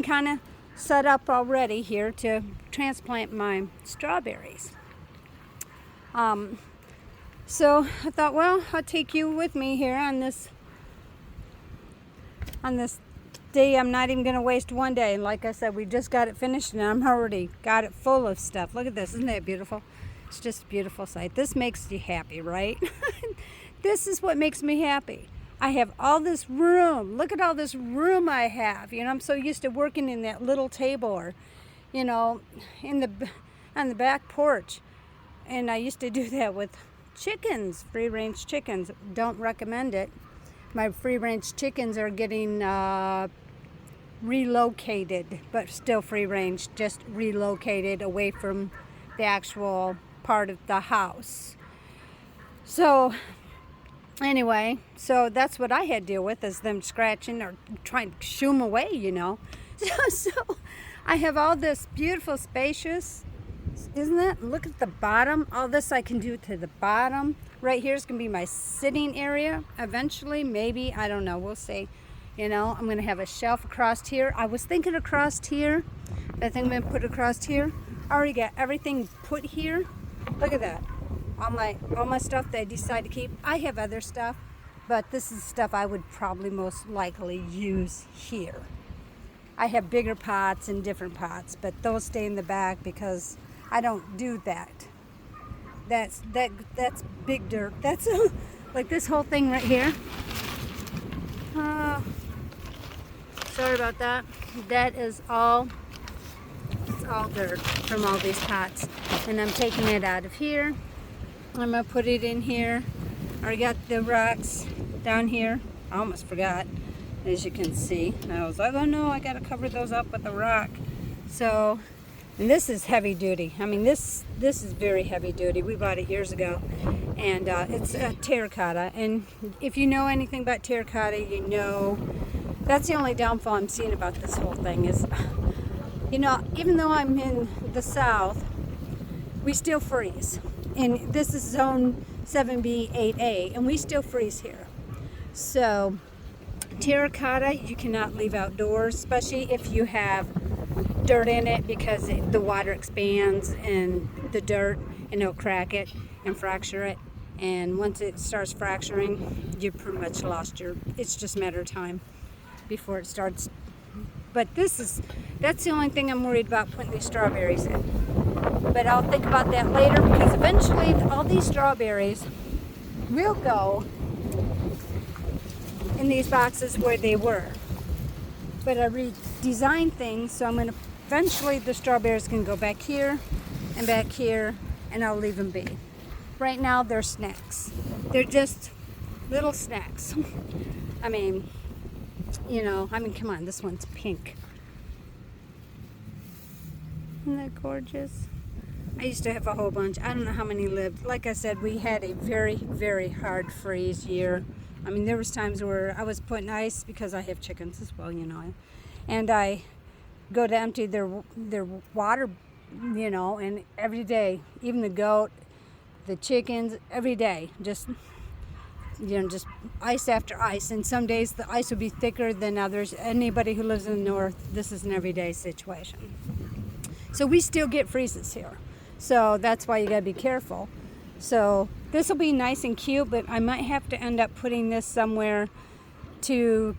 kind of set up already here to transplant my strawberries. So I thought, well, I'll take you with me here on this day. I'm not even going to waste one day. And like I said, we just got it finished and I'm already got it full of stuff. Look at this. Isn't that beautiful? It's just a beautiful sight. This makes you happy, right? This is what makes me happy. I have all this room. Look at all this room I have. You know, I'm so used to working in that little table or, you know, on the back porch. And I used to do that with chickens, free-range chickens. Don't recommend it. My free-range chickens are getting relocated, but still free-range, just relocated away from the actual part of the house. So anyway, so that's what I had to deal with, is them scratching or trying to shoo them away, you know. So I have all this beautiful spacious, isn't it? Look at the bottom. All this I can do to the bottom. Right here is going to be my sitting area eventually, maybe. I don't know. We'll see. You know, I'm going to have a shelf across here. I was thinking across here. I think I'm going to put across here. I already got everything put here. Look at that. All my stuff that I decide to keep. I have other stuff, but this is stuff I would probably most likely use here. I have bigger pots and different pots, but those stay in the back because I don't do that. That's big dirt. That's like this whole thing right here. Sorry about that. That is all. It's all dirt from all these pots, and I'm taking it out of here. I'm gonna put it in here. I already got the rocks down here. I almost forgot, as you can see. I was like, oh no, I gotta cover those up with a rock. So, and this is heavy duty. I mean, this is very heavy duty. We bought it years ago, and it's a terracotta. And if you know anything about terracotta, you know that's the only downfall I'm seeing about this whole thing is, you know, even though I'm in the south, we still freeze. And this is zone 7B, 8A, and we still freeze here. So terracotta, you cannot leave outdoors, especially if you have dirt in it, because the water expands and the dirt, and it'll crack it and fracture it. And once it starts fracturing, you pretty much lost it's just a matter of time before it starts. But that's the only thing I'm worried about putting these strawberries in. But I'll think about that later, because eventually all these strawberries will go in these boxes where they were. But I redesigned things, so I'm going to eventually the strawberries can go back here, and I'll leave them be. Right now they're snacks. They're just little snacks. I mean, you know, come on, this one's pink. Isn't that gorgeous? I used to have a whole bunch. I don't know how many lived. Like I said, we had a very, very hard freeze year. I mean, there was times where I was putting ice, because I have chickens as well, you know, and I go to empty their water, you know, and every day, even the goat, the chickens, every day, just, you know, just ice after ice. And some days the ice will be thicker than others. Anybody who lives in the north, this is an everyday situation. So we still get freezes here. So that's why you gotta be careful. So this will be nice and cute, but I might have to end up putting this somewhere to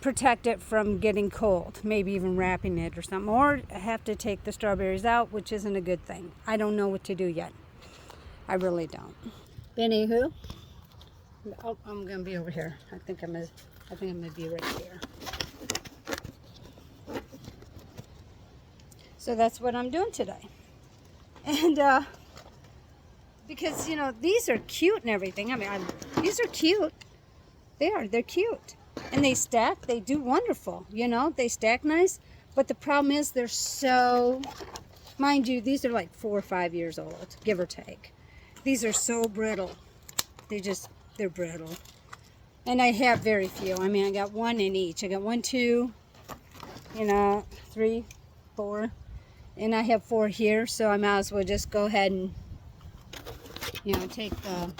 protect it from getting cold. Maybe even wrapping it or something. Or I have to take the strawberries out, which isn't a good thing. I don't know what to do yet. I really don't. Anywho, oh, I'm gonna be over here. I think I'm gonna be right here. So that's what I'm doing today. And because, you know, these are cute and everything. I mean, these are cute. They're cute. And they stack, they do wonderful, you know, they stack nice. But the problem is they're so, mind you, these are like 4 or 5 years old, give or take. These are so brittle. They're brittle. And I have very few. I mean, I got one in each. I got 1, 2, you know, 3, 4. And I have 4 here, so I might as well just go ahead and, you know, take the